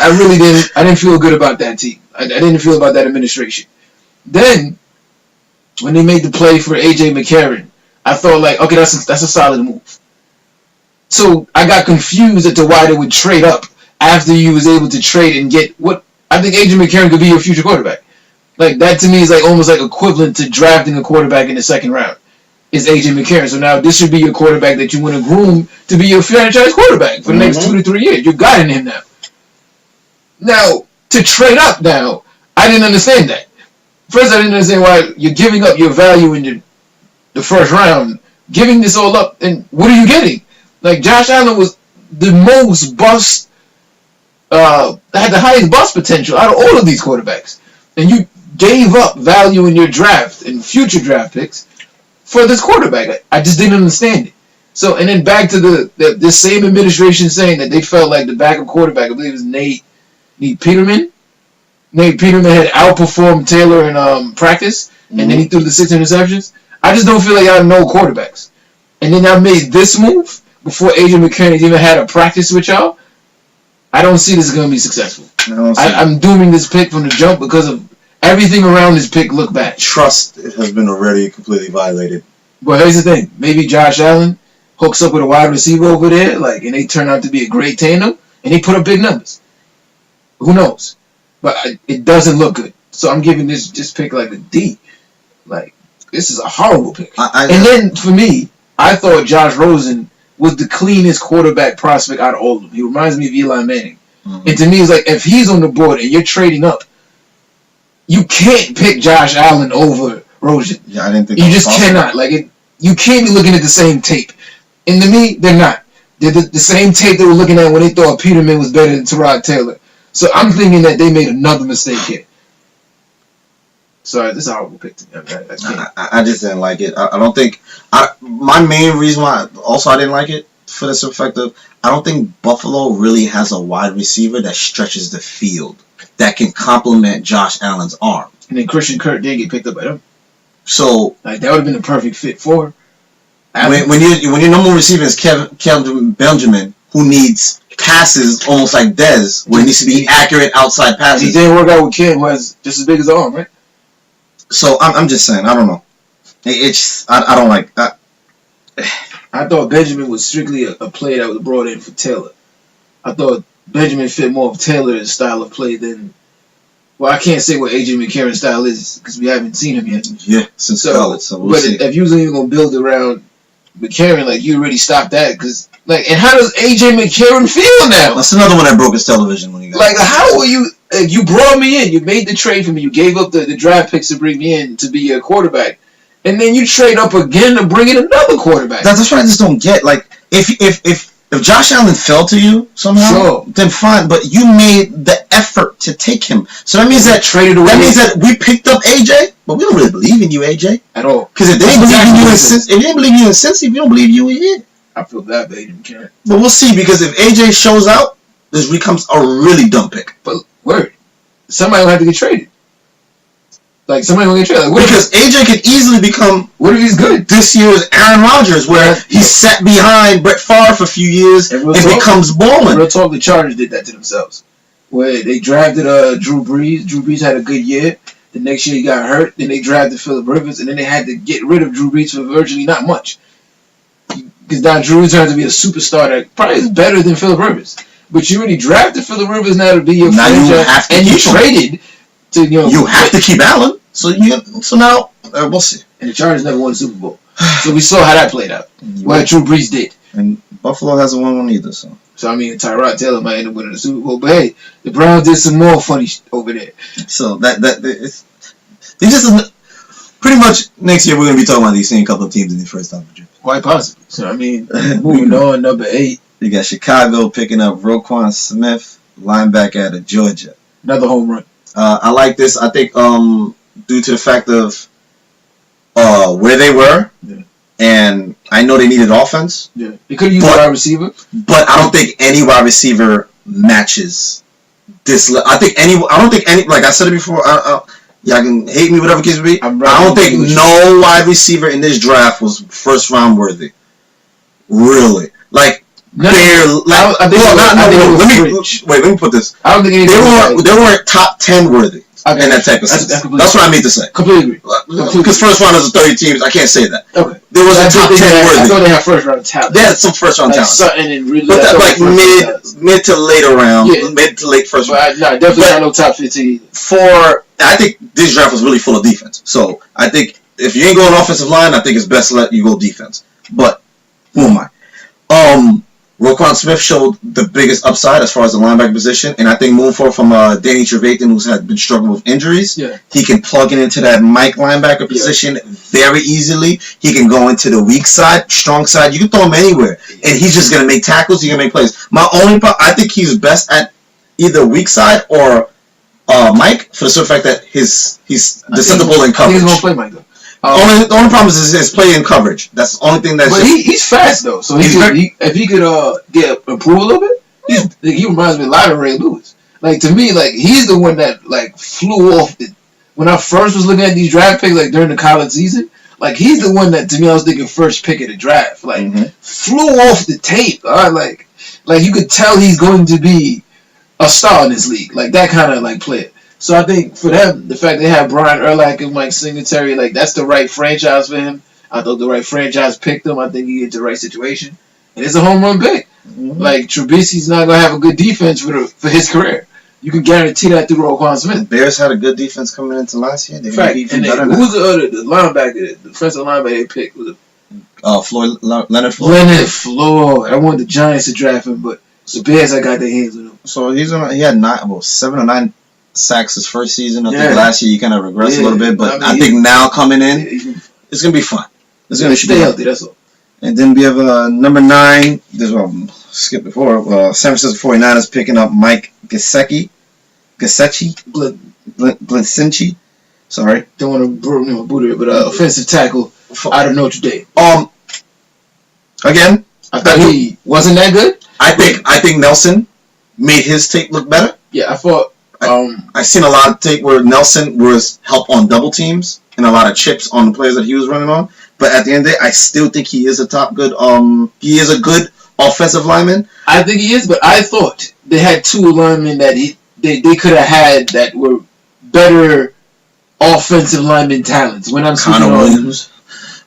Speaker 1: I didn't feel good about that team. I didn't feel about that administration. Then, when they made the play for AJ McCarron, I thought like, okay, that's a solid move. So I got confused as to why they would trade up after you was able to trade and get what I think AJ McCarron could be your future quarterback. Like that to me is like almost like equivalent to drafting a quarterback in the second round. Is AJ McCarron. So now this should be your quarterback that you want to groom to be your franchise quarterback for the next 2 to 3 years. You've gotten him now. Now, to trade up now, I didn't understand that. First, I didn't understand why you're giving up your value in the first round, giving this all up, and what are you getting? Like, Josh Allen was the most bust, had the highest bust potential out of all of these quarterbacks. And you gave up value in your draft and future draft picks for this quarterback. I just didn't understand it. So, and then back to the same administration saying that they felt like the backup quarterback, I believe it was Nate Peterman. Nate Peterman had outperformed Taylor in practice, and then he threw the 6 interceptions. I just don't feel like y'all know quarterbacks. And then I made this move before AJ McCarron even had a practice with y'all. I don't see this going to be successful. I'm dooming this pick from the jump because of everything around this pick look bad.
Speaker 2: Trust has been already completely violated.
Speaker 1: But here's the thing. Maybe Josh Allen hooks up with a wide receiver over there, and they turn out to be a great tandem, and they put up big numbers. Who knows? But it doesn't look good. So I'm giving this pick like a D. Like, this is a horrible pick. And then, for me, I thought Josh Rosen was the cleanest quarterback prospect out of all of them. He reminds me of Eli Manning. And to me, it's like, if he's on the board and you're trading up, you can't pick Josh Allen over Rosen.
Speaker 2: Yeah, I didn't think
Speaker 1: you just cannot. Like, you can't be looking at the same tape. And to me, they're not. They're the same tape they were looking at when they thought Peterman was better than Tyrod Taylor. So I'm thinking that they made another mistake here. Sorry, this is a horrible pick to me.
Speaker 2: I just didn't like it. I don't think... my main reason why also I didn't like it, for this effective, I don't think Buffalo really has a wide receiver that stretches the field that can complement Josh Allen's arm.
Speaker 1: And then Christian Kirk did get picked up by them.
Speaker 2: So...
Speaker 1: like, that would have been a perfect fit for
Speaker 2: when your number one receiver is Kevin Benjamin, who needs passes almost like Dez, where he needs to be accurate outside passes.
Speaker 1: He didn't work out with Ken, who has just as big as the arm, right?
Speaker 2: So I'm just saying, I don't know. I don't like.
Speaker 1: I thought Benjamin was strictly a play that was brought in for Taylor. I thought Benjamin fit more of Taylor's style of play than. Well, I can't say what AJ McCarron's style is because we haven't seen him yet.
Speaker 2: Yeah, since college. So we'll see.
Speaker 1: If you was even gonna build around McCarron, like, you already stopped that because, like, and how does AJ McCarron feel now?
Speaker 2: That's another one that broke his television when he got.
Speaker 1: Like, how are you? You brought me in. You made the trade for me. You gave up the draft picks to bring me in to be your quarterback, and then you trade up again to bring in another quarterback.
Speaker 2: That's what I just don't get. Like, if Josh Allen fell to you somehow, then fine. But you made the effort to take him, so that means that traded away. That means that we picked up AJ, but we don't really believe in you, AJ,
Speaker 1: at all.
Speaker 2: Because if they didn't believe in you if they didn't believe in you in Cincy, we don't believe you in here.
Speaker 1: I feel bad, but AJ McCarron.
Speaker 2: But we'll see, because if AJ shows out, this becomes a really dumb pick.
Speaker 1: But word, somebody will have to get traded. Like, somebody will get traded. Like,
Speaker 2: because AJ could easily become,
Speaker 1: what if he's good?
Speaker 2: This year's Aaron Rodgers, where he sat behind Brett Favre for a few years and becomes balling.
Speaker 1: Real talk, the Chargers did that to themselves. Where they drafted Drew Brees. Drew Brees had a good year. The next year he got hurt. Then they drafted Phillip Rivers, and then they had to get rid of Drew Brees for virtually not much. Because now Drew turned to be a superstar that probably is better than Phillip Rivers. But you already drafted Phillip Rivers now to be your franchise, and you traded to,
Speaker 2: you have to keep Allen. So now we'll see.
Speaker 1: And the Chargers never won the Super Bowl, so we saw how that played out. What Drew Brees did.
Speaker 2: And Buffalo hasn't won one either. So
Speaker 1: I mean, Tyrod Taylor might end up winning the Super Bowl, but hey, the Browns did some more funny shit over there.
Speaker 2: So it's just pretty much next year we're gonna be talking about these same couple of teams in the first time.
Speaker 1: Quite possibly. So I mean, moving on, number 8.
Speaker 2: You got Chicago picking up Roquan Smith, linebacker out of Georgia.
Speaker 1: Another home run.
Speaker 2: I like this. I think due to the fact of where they were, and I know they needed offense.
Speaker 1: Yeah, they could have used a wide receiver,
Speaker 2: but I don't think any wide receiver matches this. I don't think any. Like I said it before. Y'all can hate me, whatever case may be. I don't think no wide receiver in this draft was first round worthy. Really. Like,
Speaker 1: No,
Speaker 2: like,
Speaker 1: I think
Speaker 2: let me put this.
Speaker 1: I don't think
Speaker 2: they weren't top 10 worthy in that type of sense. That's what I mean to say.
Speaker 1: Completely agree.
Speaker 2: Because first round is 30 teams, I can't say that.
Speaker 1: Okay.
Speaker 2: There was a top 10 worthy.
Speaker 1: I thought they had first round talent.
Speaker 2: They had some first round talent.
Speaker 1: Sutton and really,
Speaker 2: but that, like mid to later round, mid to late first round.
Speaker 1: No, definitely not no top 15.
Speaker 2: I think this draft was really full of defense. So I think if you ain't going offensive line, I think it's best to let you go defense. But who am I? Roquan Smith showed the biggest upside as far as the linebacker position, and I think moving forward from Danny Trevathan, who's had been struggling with injuries, he can plug it into that Mike linebacker position very easily. He can go into the weak side, strong side. You can throw him anywhere, and he's just gonna make tackles. He's gonna make plays. I think he's best at either weak side or Mike, for the simple fact that he's deceptible in coverage.
Speaker 1: He's gonna play Mike though.
Speaker 2: The only problem is his play in coverage. That's the only thing that's.
Speaker 1: But he's fast though, so if he could get improved a little bit, he reminds me a lot of Ray Lewis. Like to me, like he's the one that like flew off. When I first was looking at these draft picks, like during the college season, like he's the one that to me I was thinking first pick of the draft. Like flew off the tape. Like you could tell he's going to be a star in this league. Like that kind of like player. So I think for them, the fact they have Brian Urlacher and Mike Singletary, like that's the right franchise for him. I thought the right franchise picked him. I think he into the right situation, and it's a home run pick. Like Trubisky's not gonna have a good defense for his career. You can guarantee that through Roquan Smith.
Speaker 2: The Bears had a good defense coming into last year.
Speaker 1: Who's the linebacker? The defensive linebacker they picked was
Speaker 2: Leonard Floyd.
Speaker 1: Leonard Floyd. I wanted the Giants to draft him, but the Bears I got their hands on him.
Speaker 2: So he had 7 or 9 sacks his first season. I think last year he kind of regressed a little bit, but I think now coming in, it's gonna be fun. It's gonna
Speaker 1: stay healthy. That's all.
Speaker 2: And then we have number 9. This one skip before. San Francisco 49ers picking up Mike Gesicki. Blinsinchi. Sorry,
Speaker 1: don't want to boot it, but offensive tackle out of Notre Dame.
Speaker 2: Again,
Speaker 1: I thought he wasn't that good.
Speaker 2: I think Nelson made his tape look better.
Speaker 1: Yeah, I thought.
Speaker 2: I've seen a lot of tape where Nelson was help on double teams and a lot of chips on the players that he was running on. But at the end of the day, I still think he is a top good. He is a good offensive lineman.
Speaker 1: I think he is, but I thought they had 2 linemen that they could have had that were better offensive lineman talents. When I'm speaking
Speaker 2: Connor Williams.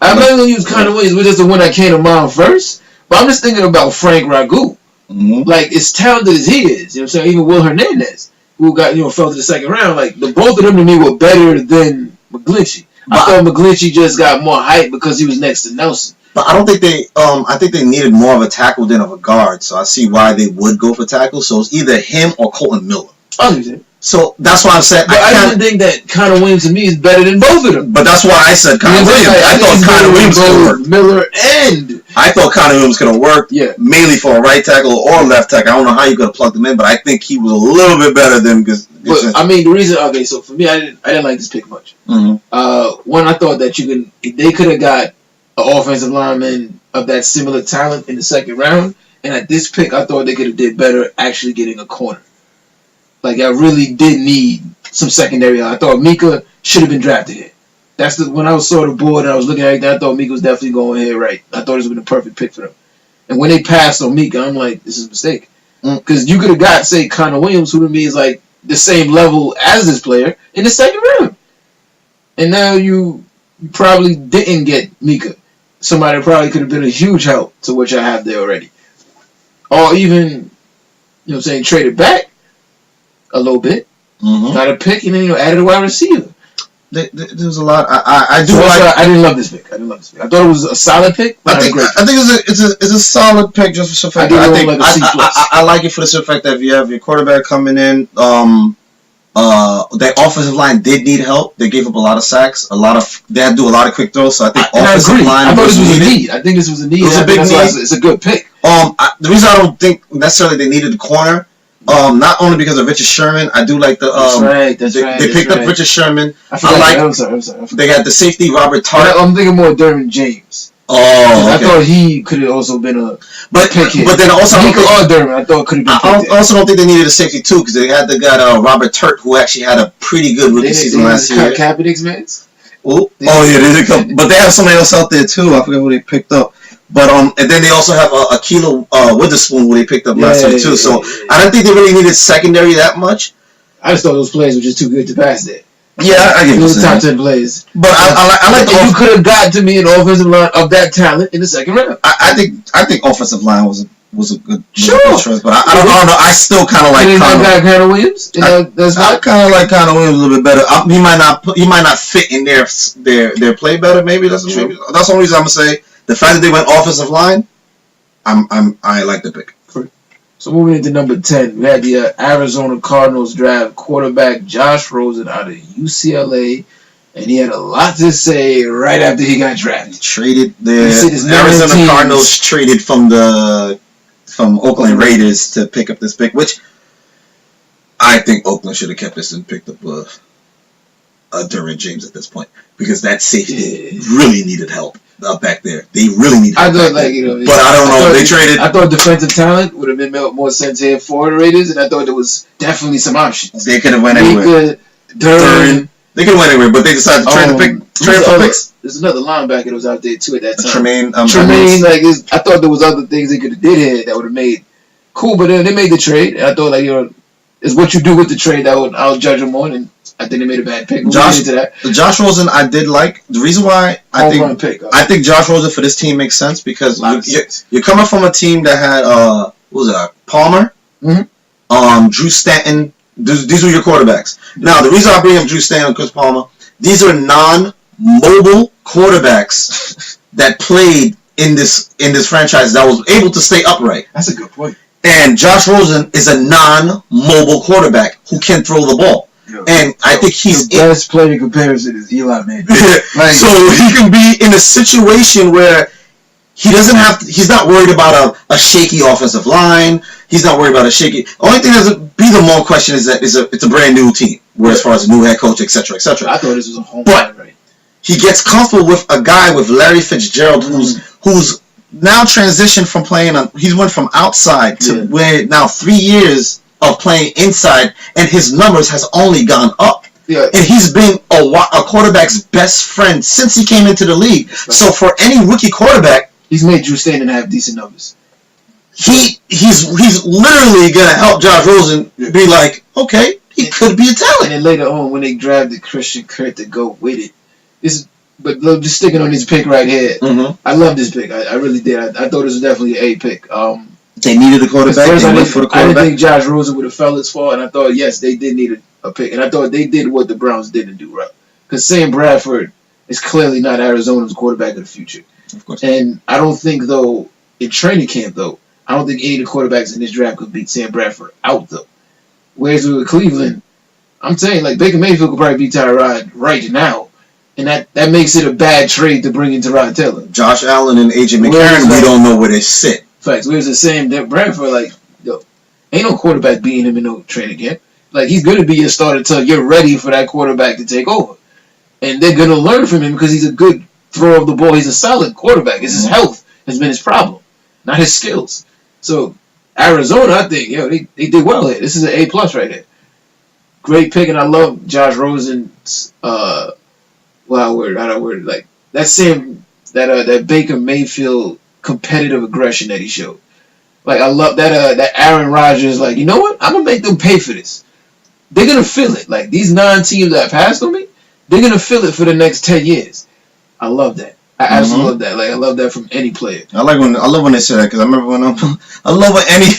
Speaker 1: I'm not going to use Connor Williams, which is the one that came to mind first. But I'm just thinking about Frank Ragu. Like, as talented as he is, you know what I'm saying? Even Will Hernandez, who got, fell to the second round, like, the both of them to me were better than McGlinchey. I thought McGlinchey just got more hype because he was next to Nelson.
Speaker 2: But I don't think I think they needed more of a tackle than of a guard, so I see why they would go for tackle. So it's either him or Colton Miller. So that's why I'm saying.
Speaker 1: But I didn't think that Connor Williams to me is better than both of them.
Speaker 2: But that's why I said Connor Williams. I thought Connor Williams could work.
Speaker 1: Miller and
Speaker 2: I thought Connor Williams could have worked. Mainly for a right tackle or left tackle. I don't know how you could have plugged him in, but I think he was a little bit better than because.
Speaker 1: But I mean, the reason. Okay, so for me, I didn't like this pick much. One, I thought that they could have got an offensive lineman of that similar talent in the second round, and at this pick, I thought they could have did better actually getting a corner. Like, I really did need some secondary. I thought Mika should have been drafted here. That's when I saw the board and I was looking at it, I thought Mika was definitely going here right. I thought this would have been the perfect pick for them. And when they passed on Mika, I'm like, this is a mistake. Because you could have got, say, Connor Williams, who to me is like the same level as this player, in the second round. And now you probably didn't get Mika. Somebody probably could have been a huge help to what y'all have there already. Or even, traded back a little bit. Got a pick and then added a wide receiver.
Speaker 2: There's a lot. I
Speaker 1: didn't love this pick. I thought it was a solid pick.
Speaker 2: I think it's a solid pick just for the fact. I like it for the simple fact that if you have your quarterback coming in, their offensive line did need help. They gave up a lot of sacks. They had to do a lot of quick throws. So I think offensive line.
Speaker 1: I thought this was a need. I think this was a need.
Speaker 2: It was a big need.
Speaker 1: It's a good pick.
Speaker 2: The reason I don't think necessarily they needed the corner. Not only because of Richard Sherman, I do like the.
Speaker 1: That's right.
Speaker 2: They picked up Richard Sherman.
Speaker 1: I'm sorry.
Speaker 2: They had the safety Robert Tart.
Speaker 1: I'm thinking more Derwin James.
Speaker 2: Oh, okay.
Speaker 1: I thought he could have also been a pick here.
Speaker 2: But then also
Speaker 1: Derwin, I thought could have been.
Speaker 2: I also don't think they needed a safety too because they had Robert Tart who actually had a pretty good rookie season last year.
Speaker 1: Kaepernick's man.
Speaker 2: But they have somebody else out there too. I forget who they picked up. But and then they also have a Kilo Witherspoon who they picked up last year too. So I don't think they really needed secondary that much.
Speaker 1: I just thought those players were just too good to pass there.
Speaker 2: Yeah, I get
Speaker 1: those top 10 players.
Speaker 2: But I like
Speaker 1: you could have got to me an offensive line of that talent in the second round.
Speaker 2: I think offensive line was a good
Speaker 1: choice,
Speaker 2: but I don't know. I still kind of like
Speaker 1: Connor Williams.
Speaker 2: I kind of like Connor Williams a little bit better. He might not fit in their play better. Maybe that's the only reason I'm gonna say the fact that they went offensive line. I like the pick.
Speaker 1: So moving into number 10, we had the Arizona Cardinals draft quarterback Josh Rosen out of UCLA, and he had a lot to say right after he got drafted.
Speaker 2: Traded the Arizona Cardinals traded from Oakland Raiders to pick up this pick, which I think Oakland should have kept this and picked up Derwin James at this point because that safety really needed help back there. They really needed help.
Speaker 1: But I don't know.
Speaker 2: They traded.
Speaker 1: I thought defensive talent would have been more sense here for the Raiders, and I thought there was definitely some options.
Speaker 2: They could have went anywhere. Derwin. They could have went anywhere, but they decided to trade for picks.
Speaker 1: There's another linebacker that was out there too at that time.
Speaker 2: Tremaine.
Speaker 1: I thought there was other things they could have did here that would have made cool, but then they made the trade, and I thought it's what you do with the trade that I'll judge them on, and I think they made a bad pick.
Speaker 2: Josh Rosen, I did like. The reason why I think Josh Rosen for this team makes sense because you're coming from a team that had Palmer, Drew Stanton. These were your quarterbacks. Now the reason I bring up Drew Stanton and Chris Palmer, these are non-mobile quarterbacks that played in this franchise that was able to stay upright.
Speaker 1: That's a good point.
Speaker 2: And Josh Rosen is a non-mobile quarterback who can throw the ball. And I think he's
Speaker 1: the best player in comparison is Eli Manning.
Speaker 2: So he can be in a situation where he's not worried about a shaky offensive line. He's not worried about a shaky. Only thing that's be the more question is that it's a brand new team, where as far as a new head coach, etc., etc.
Speaker 1: I thought this was a home run, right?
Speaker 2: He gets comfortable with a guy with Larry Fitzgerald, who's now transitioned from playing. He's went from outside to where now 3 years of playing inside, and his numbers has only gone up.
Speaker 1: Yeah.
Speaker 2: And he's been a quarterback's best friend since he came into the league. Right. So for any rookie quarterback,
Speaker 1: he's made Drew Stanton have decent numbers.
Speaker 2: He's literally gonna help Josh Rosen be like, okay, he could be a talent.
Speaker 1: And then later on, when they drafted Christian Kirk to go with it, but just sticking on this pick right here, I love this pick. I really did. I thought it was definitely an A pick.
Speaker 2: They needed a quarterback.
Speaker 1: I didn't think Josh Rosen would have fell as far, and I thought, yes, they did need a pick. And I thought they did what the Browns didn't do, right? Because Sam Bradford is clearly not Arizona's quarterback of the future.
Speaker 2: Of course.
Speaker 1: And I don't think, though, in training camp, I don't think any of the quarterbacks in this draft could beat Sam Bradford out, though. Whereas with Cleveland, I'm saying, Baker Mayfield could probably beat Tyrod right now. And that makes it a bad trade to bring in Tyrod Taylor.
Speaker 2: Josh Allen and A.J. McCarron, we don't know where they sit.
Speaker 1: Facts. Whereas the same Bradford, ain't no quarterback beating him in no training camp. He's going to be your starter until you're ready for that quarterback to take over. And they're going to learn from him because he's a good thrower of the ball. He's a solid quarterback. It's his health has been his problem, not his skills. So, Arizona, I think, they did well here. This is an A+ right here. Great pick, and I love Josh Rosen's, that Baker Mayfield competitive aggression that he showed. I love that Aaron Rodgers, you know what? I'm going to make them pay for this. They're going to feel it. These 9 teams that passed on me, they're going to feel it for the next 10 years. I love that. I absolutely love that. I love that from any player.
Speaker 2: I love when they say that because I remember when I love when any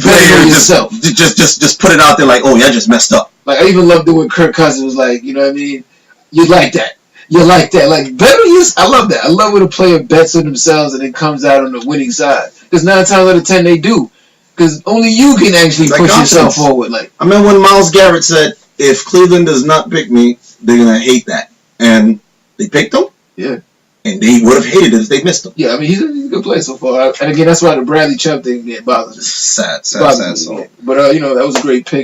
Speaker 2: player just put it out there I just messed up.
Speaker 1: I even loved it when Kirk Cousins was you know what I mean? You like that. You like that. I love that. I love when a player bets on themselves and then comes out on the winning side. Because 9 times out of 10 they do. Because only you can actually push yourself forward. I
Speaker 2: remember when Myles Garrett said, if Cleveland does not pick me, they're going to hate that. And they picked him?
Speaker 1: Yeah.
Speaker 2: And they would have hated it if they missed him.
Speaker 1: Yeah, he's a good player so far. And again, that's why the Bradley Chubb thing bothers me.
Speaker 2: Sad song.
Speaker 1: But, that was a great pick.